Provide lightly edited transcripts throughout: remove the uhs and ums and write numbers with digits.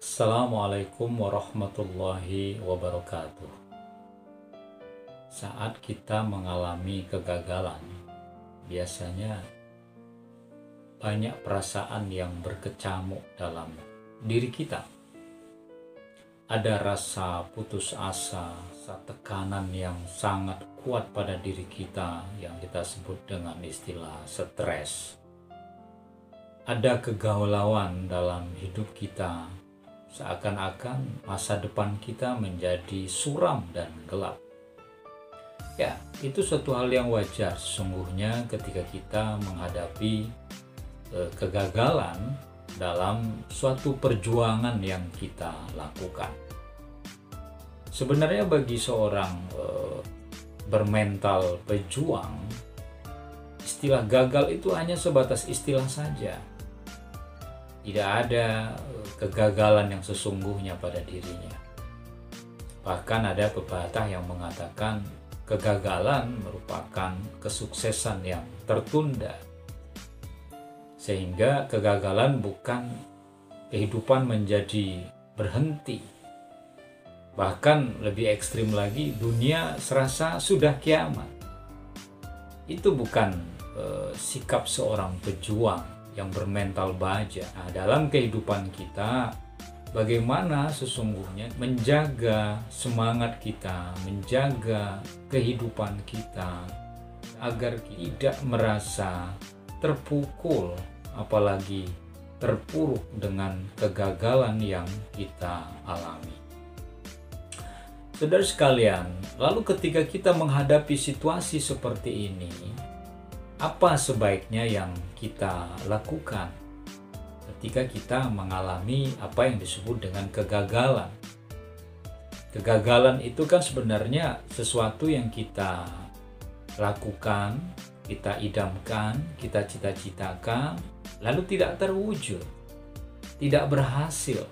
Assalamualaikum warahmatullahi wabarakatuh. Saat kita mengalami kegagalan, biasanya banyak perasaan yang berkecamuk dalam diri kita. Ada rasa putus asa, rasa tekanan yang sangat kuat pada diri kita yang kita sebut dengan istilah stres. Ada kegalauan dalam hidup kita, seakan-akan masa depan kita menjadi suram dan gelap. Ya, itu suatu hal yang wajar sesungguhnya ketika kita menghadapi kegagalan dalam suatu perjuangan yang kita lakukan. Sebenarnya bagi seorang bermental pejuang, istilah gagal itu hanya sebatas istilah saja. Tidak ada kegagalan yang sesungguhnya pada dirinya. Bahkan ada pepatah yang mengatakan kegagalan merupakan kesuksesan yang tertunda. Sehingga kegagalan bukan kehidupan menjadi berhenti. Bahkan lebih ekstrim lagi, dunia serasa sudah kiamat. Itu bukan sikap seorang pejuang yang bermental baja. Nah, dalam kehidupan kita, bagaimana sesungguhnya menjaga semangat kita, menjaga kehidupan kita agar tidak merasa terpukul, apalagi terpuruk dengan kegagalan yang kita alami. Saudara sekalian, lalu ketika kita menghadapi situasi seperti ini, apa sebaiknya yang kita lakukan ketika kita mengalami apa yang disebut dengan kegagalan? Kegagalan itu kan sebenarnya sesuatu yang kita lakukan, kita idamkan, kita cita-citakan, lalu tidak terwujud, tidak berhasil.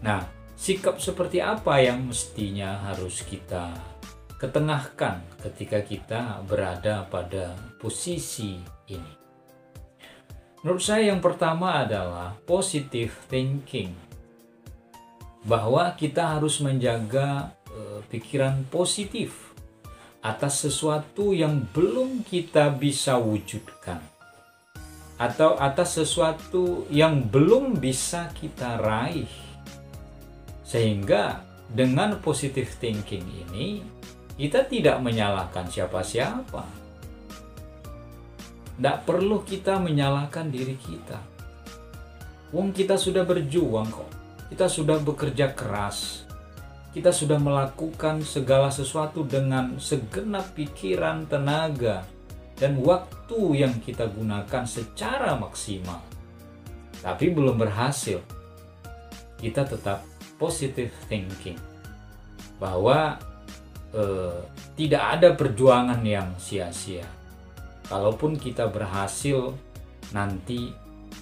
Nah, sikap seperti apa yang mestinya harus kita ketengahkan ketika kita berada pada posisi ini? Menurut saya yang pertama adalah positive thinking. Bahwa kita harus menjaga pikiran positif atas sesuatu yang belum kita bisa wujudkan. Atau atas sesuatu yang belum bisa kita raih. Sehingga dengan positive thinking ini, kita tidak menyalahkan siapa-siapa. Tidak perlu kita menyalahkan diri kita. Wong kita sudah berjuang kok. Kita sudah bekerja keras. Kita sudah melakukan segala sesuatu dengan segenap pikiran, tenaga, dan waktu yang kita gunakan secara maksimal. Tapi belum berhasil. Kita tetap positive thinking. Bahwa tidak ada perjuangan yang sia-sia. Kalaupun kita berhasil, nanti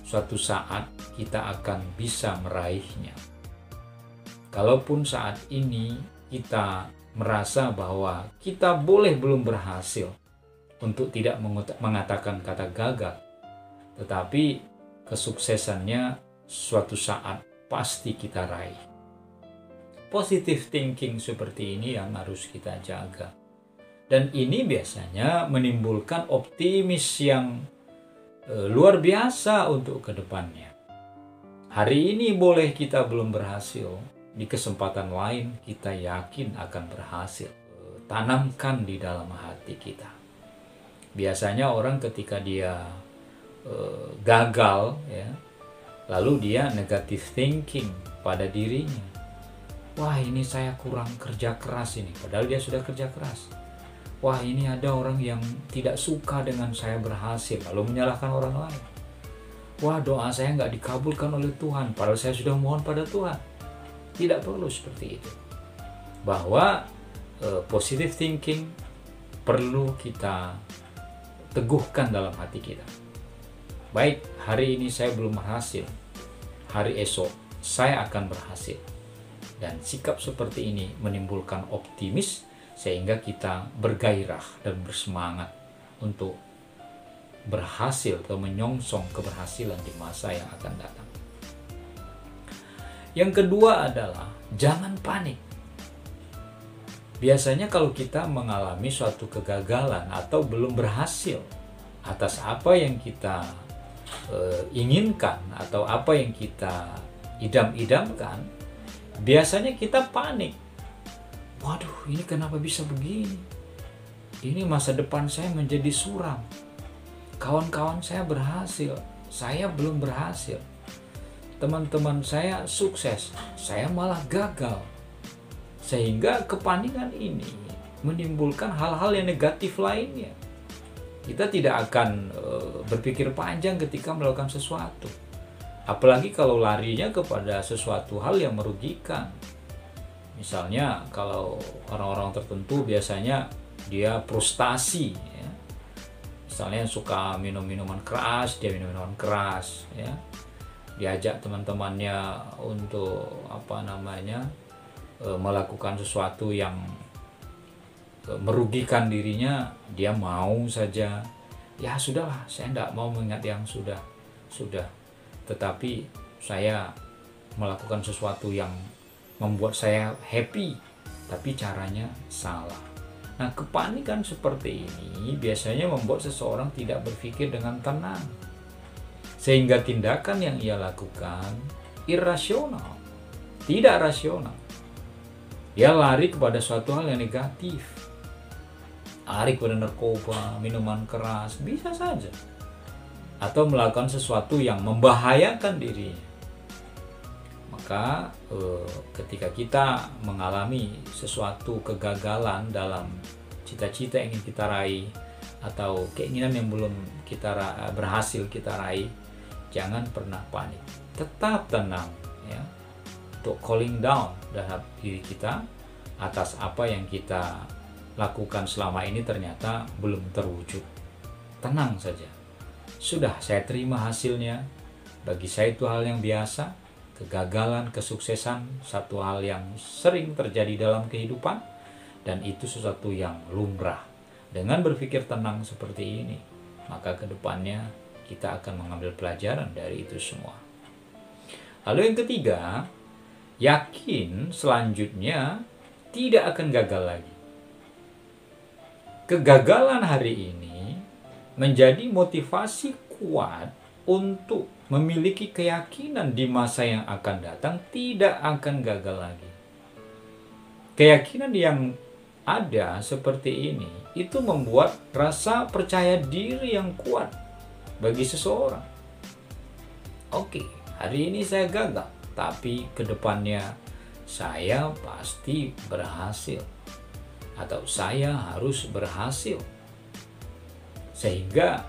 suatu saat kita akan bisa meraihnya. Kalaupun saat ini kita merasa bahwa kita boleh belum berhasil, untuk tidak mengatakan kata gagal, tetapi kesuksesannya suatu saat pasti kita raih. Positive thinking seperti ini yang harus kita jaga. Dan ini biasanya menimbulkan optimis yang luar biasa untuk kedepannya. Hari ini boleh kita belum berhasil, di kesempatan lain kita yakin akan berhasil. Tanamkan di dalam hati kita. Biasanya orang ketika dia gagal, ya, lalu dia negative thinking pada dirinya. Wah, ini saya kurang kerja keras ini, padahal dia sudah kerja keras. Wah, ini ada orang yang tidak suka dengan saya berhasil, lalu menyalahkan orang lain. Wah, doa saya nggak dikabulkan oleh Tuhan, padahal saya sudah mohon pada Tuhan. Tidak perlu seperti itu. Bahwa positive thinking perlu kita teguhkan dalam hati kita. Baik, hari ini saya belum berhasil, hari esok saya akan berhasil. Dan sikap seperti ini menimbulkan optimis, sehingga kita bergairah dan bersemangat untuk berhasil atau menyongsong keberhasilan di masa yang akan datang. Yang kedua adalah jangan panik. Biasanya kalau kita mengalami suatu kegagalan atau belum berhasil atas apa yang kita inginkan atau apa yang kita idam-idamkan, biasanya kita panik. Waduh, ini kenapa bisa begini? Ini masa depan saya menjadi suram. Kawan-kawan saya berhasil, saya belum berhasil. Teman-teman saya sukses, saya malah gagal. Sehingga kepanikan ini menimbulkan hal-hal yang negatif lainnya. Kita tidak akan berpikir panjang ketika melakukan sesuatu. Apalagi kalau larinya kepada sesuatu hal yang merugikan. Misalnya kalau orang-orang tertentu biasanya dia frustasi, ya. Misalnya suka minum minuman keras, dia minum minuman keras, ya. Diajak teman-temannya untuk melakukan sesuatu yang merugikan dirinya, dia mau saja. Ya sudahlah, saya tidak mau mengingat yang sudah. Tetapi saya melakukan sesuatu yang membuat saya happy, tapi caranya salah. Nah, kepanikan seperti ini biasanya membuat seseorang tidak berpikir dengan tenang, sehingga tindakan yang ia lakukan irasional, tidak rasional. Dia lari kepada suatu hal yang negatif, lari kepada narkoba, minuman keras, bisa saja, atau melakukan sesuatu yang membahayakan dirinya. Maka ketika kita mengalami sesuatu kegagalan dalam cita-cita yang ingin kita raih atau keinginan yang belum berhasil kita raih, jangan pernah panik, tetap tenang, ya, untuk cooling down terhadap diri kita atas apa yang kita lakukan selama ini ternyata belum terwujud. Tenang saja, sudah saya terima hasilnya. Bagi saya itu hal yang biasa. Kegagalan, kesuksesan, satu hal yang sering terjadi dalam kehidupan, dan itu sesuatu yang lumrah. Dengan berpikir tenang seperti ini, maka kedepannya kita akan mengambil pelajaran dari itu semua. Lalu yang ketiga, yakin selanjutnya tidak akan gagal lagi. Kegagalan hari ini menjadi motivasi kuat untuk memiliki keyakinan di masa yang akan datang tidak akan gagal lagi. Keyakinan yang ada seperti ini itu membuat rasa percaya diri yang kuat bagi seseorang. Oke, hari ini saya gagal, tapi kedepannya saya pasti berhasil, atau saya harus berhasil. Sehingga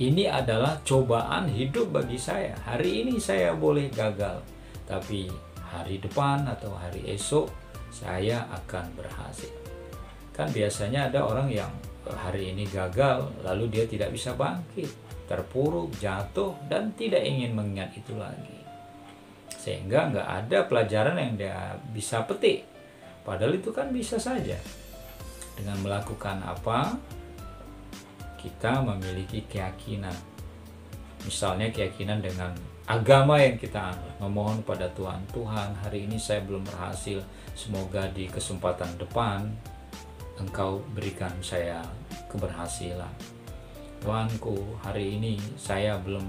ini adalah cobaan hidup bagi saya. Hari ini saya boleh gagal, tapi hari depan atau hari esok saya akan berhasil. Kan biasanya ada orang yang hari ini gagal, lalu dia tidak bisa bangkit, terpuruk, jatuh, dan tidak ingin mengingat itu lagi. Sehingga nggak ada pelajaran yang dia bisa petik. Padahal itu kan bisa saja. Dengan melakukan apa? Kita memiliki keyakinan. Misalnya keyakinan dengan agama yang kita anut. Memohon pada Tuhan, Tuhan hari ini saya belum berhasil. Semoga di kesempatan depan Engkau berikan saya keberhasilan. Tuhanku, hari ini saya belum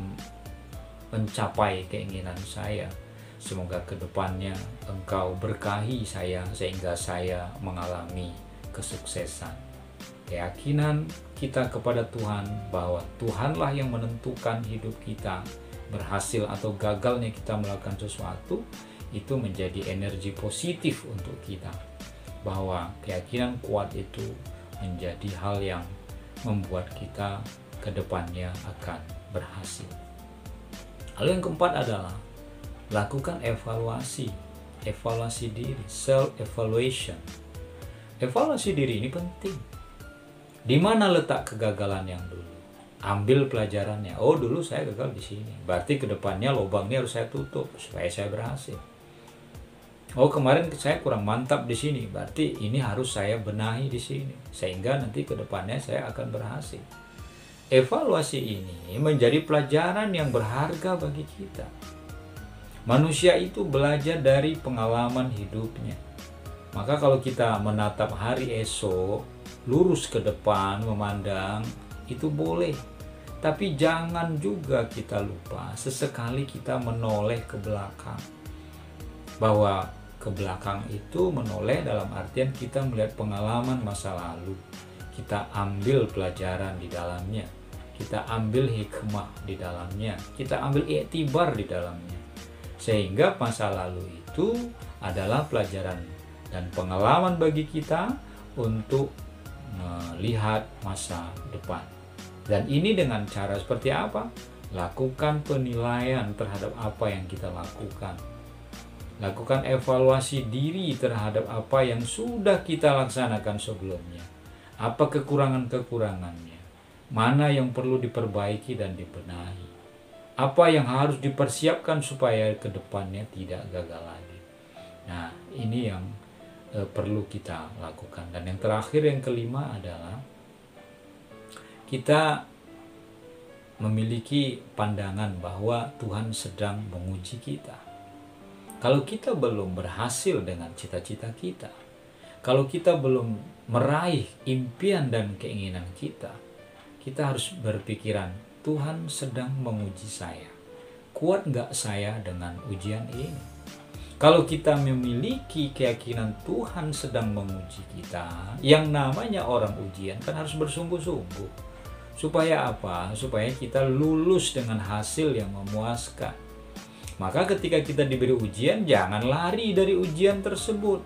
mencapai keinginan saya. Semoga kedepannya Engkau berkahi saya sehingga saya mengalami kesuksesan. Keyakinan kita kepada Tuhan bahwa Tuhanlah yang menentukan hidup kita, berhasil atau gagalnya kita melakukan sesuatu, itu menjadi energi positif untuk kita. Bahwa keyakinan kuat itu menjadi hal yang membuat kita kedepannya akan berhasil. Lalu yang keempat adalah lakukan evaluasi diri, self-evaluation. Evaluasi diri ini penting. Di mana letak kegagalan yang dulu? Ambil pelajarannya. Oh, dulu saya gagal di sini. Berarti kedepannya lubangnya harus saya tutup supaya saya berhasil. Oh, kemarin saya kurang mantap di sini. Berarti ini harus saya benahi di sini sehingga nanti kedepannya saya akan berhasil. Evaluasi ini menjadi pelajaran yang berharga bagi kita. Manusia itu belajar dari pengalaman hidupnya. Maka kalau kita menatap hari esok, lurus ke depan memandang, itu boleh. Tapi jangan juga kita lupa sesekali kita menoleh ke belakang. Bahwa ke belakang itu menoleh dalam artian kita melihat pengalaman masa lalu. Kita ambil pelajaran di dalamnya. Kita ambil hikmah di dalamnya. Kita ambil iktibar di dalamnya. Sehingga masa lalu itu adalah pelajaran dan pengalaman bagi kita untuk melihat masa depan. Dan ini dengan cara seperti apa? Lakukan penilaian terhadap apa yang kita lakukan. Lakukan evaluasi diri terhadap apa yang sudah kita laksanakan sebelumnya. Apa kekurangan-kekurangannya? Mana yang perlu diperbaiki dan dibenahi? Apa yang harus dipersiapkan supaya ke depannya tidak gagal lagi. Nah, ini yang perlu kita lakukan. Dan yang terakhir, yang kelima adalah kita memiliki pandangan bahwa Tuhan sedang menguji kita. Kalau kita belum berhasil dengan cita-cita kita, kalau kita belum meraih impian dan keinginan kita, kita harus berpikiran, Tuhan sedang menguji saya. Kuat nggak saya dengan ujian ini? Kalau kita memiliki keyakinan Tuhan sedang menguji kita, yang namanya orang ujian kan harus bersungguh-sungguh. Supaya apa? Supaya kita lulus dengan hasil yang memuaskan. Maka ketika kita diberi ujian, jangan lari dari ujian tersebut.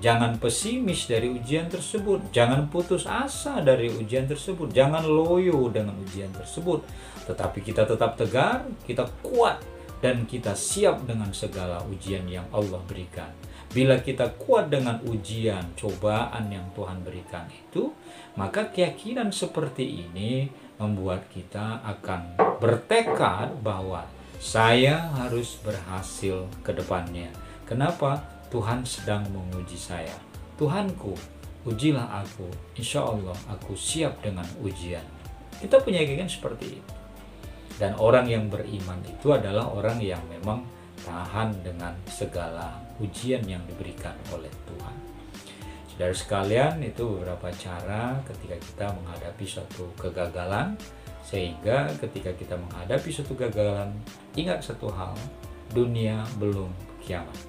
Jangan pesimis dari ujian tersebut. Jangan putus asa dari ujian tersebut. Jangan loyo dengan ujian tersebut. Tetapi kita tetap tegar, kita kuat, dan kita siap dengan segala ujian yang Allah berikan. Bila kita kuat dengan ujian, cobaan yang Tuhan berikan itu, maka keyakinan seperti ini membuat kita akan bertekad bahwa saya harus berhasil ke depannya. Kenapa? Tuhan sedang menguji saya. Tuhanku, ujilah aku. Insya Allah aku siap dengan ujian. Kita punya keyakinan seperti itu. Dan orang yang beriman itu adalah orang yang memang tahan dengan segala ujian yang diberikan oleh Tuhan. Saudara sekalian, itu beberapa cara ketika kita menghadapi suatu kegagalan. Sehingga ketika kita menghadapi suatu kegagalan, ingat satu hal, dunia belum kiamat.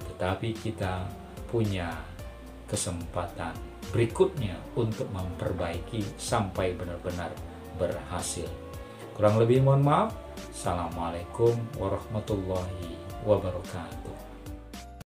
Tetapi kita punya kesempatan berikutnya untuk memperbaiki sampai benar-benar berhasil. Kurang lebih mohon maaf. Assalamualaikum warahmatullahi wabarakatuh.